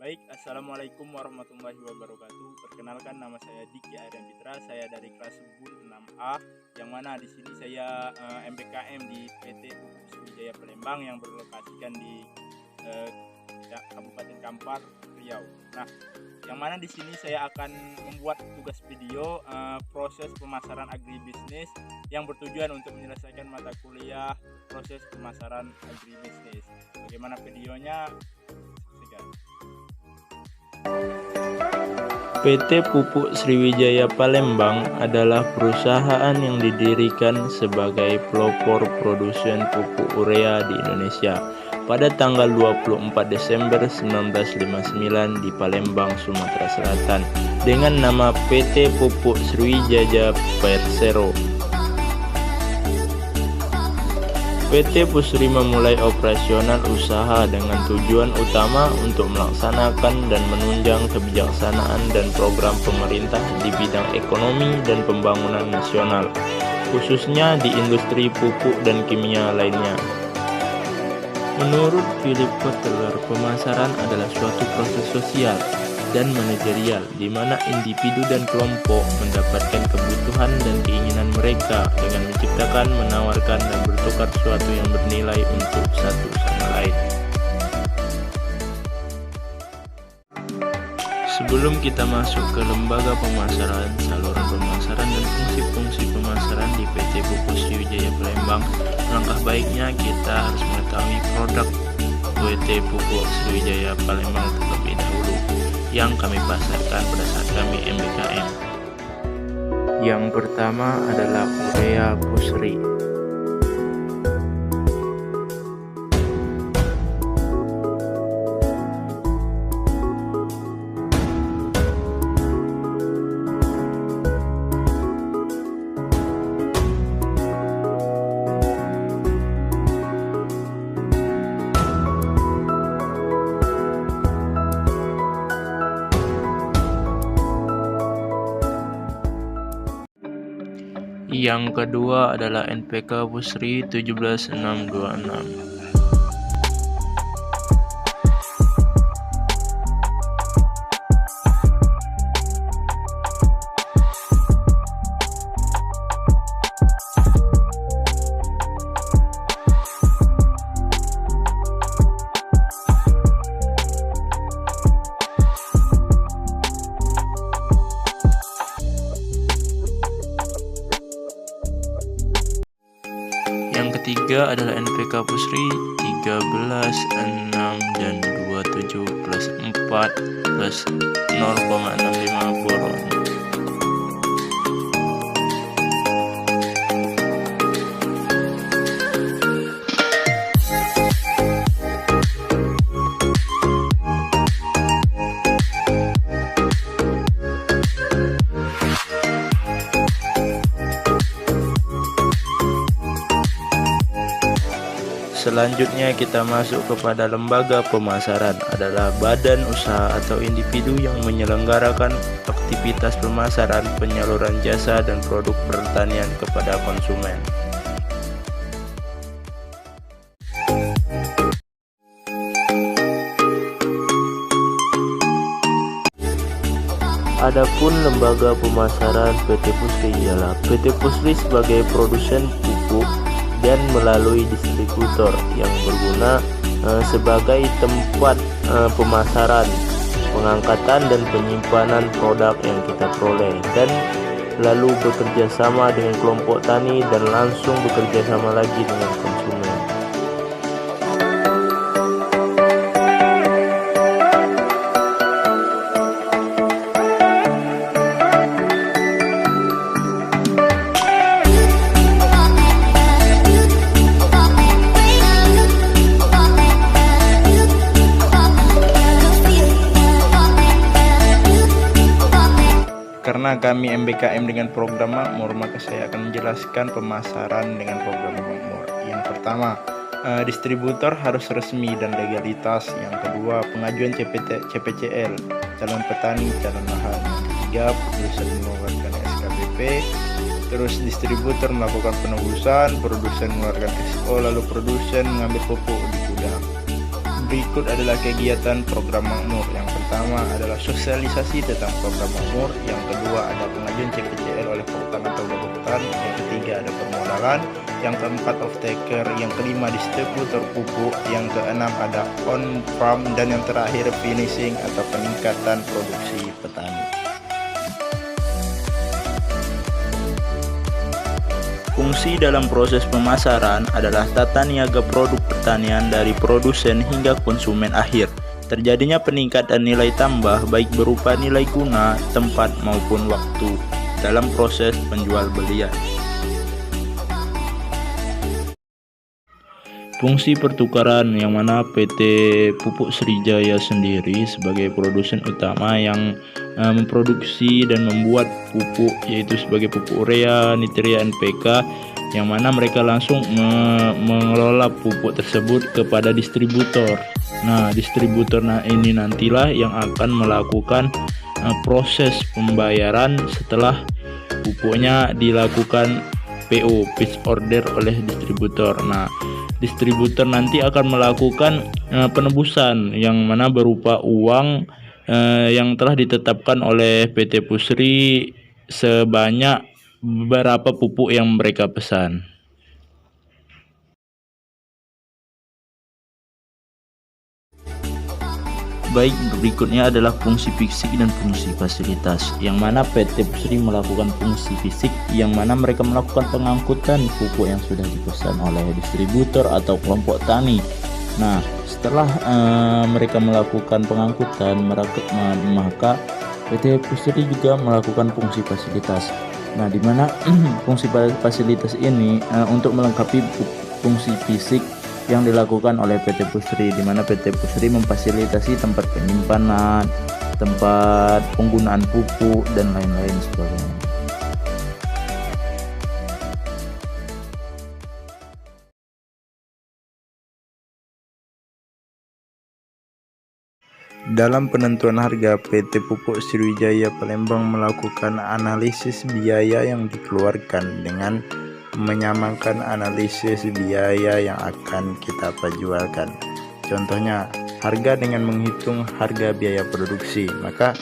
Baik, Assalamualaikum warahmatullahi wabarakatuh. Perkenalkan, nama saya Diki Aryan Fitra. Saya dari kelas 6A, yang mana di sini saya MBKM di PT Pupuk Sriwijaya Palembang yang berlokasikan di Kabupaten Kampar, Riau. Nah, yang mana di sini saya akan membuat tugas video proses pemasaran agribisnis yang bertujuan untuk menyelesaikan mata kuliah proses pemasaran agribisnis. Bagaimana videonya? Saksikan. PT Pupuk Sriwijaya Palembang adalah perusahaan yang didirikan sebagai pelopor produsen pupuk urea di Indonesia pada tanggal 24 Desember 1959 di Palembang, Sumatera Selatan dengan nama PT Pupuk Sriwijaya Persero. PT Pusri memulai operasional usaha dengan tujuan utama untuk melaksanakan dan menunjang kebijaksanaan dan program pemerintah di bidang ekonomi dan pembangunan nasional, khususnya di industri pupuk dan kimia lainnya. Menurut Philip Kotler, pemasaran adalah suatu proses sosial dan manajerial di mana individu dan kelompok mendapatkan kebutuhan dan keinginan mereka dengan menciptakan, menawarkan, dan bertukar sesuatu yang bernilai untuk satu sama lain. Sebelum kita masuk ke lembaga pemasaran, saluran pemasaran, dan fungsi-fungsi pemasaran di PT Pupuk Sriwijaya Palembang, langkah baiknya kita harus mengetahui produk PT Pupuk Sriwijaya Palembang terlebih dahulu yang kami pasarkan pada saat kami MBKM. Yang pertama adalah urea Pusri. Yang kedua adalah NPK Pusri 17626. Yang ketiga adalah NPK Pusri 13, 6, dan 27 plus 4 plus 0,65 boron. Selanjutnya kita masuk kepada lembaga pemasaran, adalah badan usaha atau individu yang menyelenggarakan aktivitas pemasaran, penyaluran jasa dan produk pertanian kepada konsumen. Adapun lembaga pemasaran PT Pusri ialah PT Pusri sebagai produsen pupuk dan melalui distributor yang berguna sebagai tempat pemasaran, pengangkatan dan penyimpanan produk yang kita peroleh, dan lalu bekerja sama dengan kelompok tani dan langsung bekerja sama lagi dengan konsumen. Karena kami MBKM dengan program makmur, maka saya akan menjelaskan pemasaran dengan program makmur. Yang pertama, distributor harus resmi dan legalitas. Yang kedua, pengajuan CPCL, calon petani, calon lahan. Yang ketiga, produsen mengeluarkan SKBP. Terus distributor melakukan penebusan, produsen mengeluarkan SO, lalu produsen mengambil pupuk di gudang. berikut adalah kegiatan program makmur. Yang pertama adalah sosialisasi tentang program makmur. Yang kedua ada pengajuan CPCL oleh Poktan atau Badan. Yang ketiga ada permodalan. Yang keempat off taker. Yang kelima distributor pupuk. Yang keenam ada on farm, dan yang terakhir finishing atau peningkatan produksi petani. Fungsi dalam proses pemasaran adalah tata niaga produk pertanian dari produsen hingga konsumen akhir. Terjadinya peningkatan nilai tambah baik berupa nilai guna, tempat maupun waktu dalam proses penjual belian. Fungsi pertukaran, yang mana PT Pupuk Sriwijaya sendiri sebagai produsen utama yang memproduksi dan membuat pupuk, yaitu sebagai pupuk urea, nitria, NPK, yang mana mereka langsung mengelola pupuk tersebut kepada distributor. Nah, distributor ini nantilah yang akan melakukan proses pembayaran setelah pupuknya dilakukan PO, pitch order, oleh distributor. Nah, distributor nanti akan melakukan penebusan yang mana berupa uang yang telah ditetapkan oleh PT Pusri sebanyak beberapa pupuk yang mereka pesan. Baik, berikutnya adalah fungsi fisik dan fungsi fasilitas, yang mana PT Pusri melakukan fungsi fisik, yang mana mereka melakukan pengangkutan pupuk yang sudah dipesan oleh distributor atau kelompok tani. Nah, setelah mereka melakukan pengangkutan, maka PT Pusri juga melakukan fungsi fasilitas. Nah, di mana fungsi fasilitas ini untuk melengkapi fungsi fisik yang dilakukan oleh PT Pusri, di mana PT Pusri memfasilitasi tempat penyimpanan, tempat penggunaan pupuk, dan lain-lain sebagainya. Dalam penentuan harga, PT Pupuk Sriwijaya Palembang melakukan analisis biaya yang dikeluarkan dengan menyamakan analisis biaya yang akan kita jualkan. Contohnya, harga dengan menghitung harga biaya produksi. Maka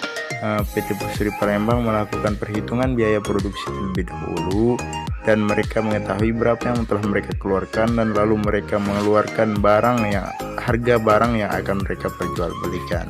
PT Pusri Palembang melakukan perhitungan biaya produksi terlebih dahulu, dan mereka mengetahui berapa yang telah mereka keluarkan, dan lalu mereka mengeluarkan harga barang yang akan mereka perjualbelikan.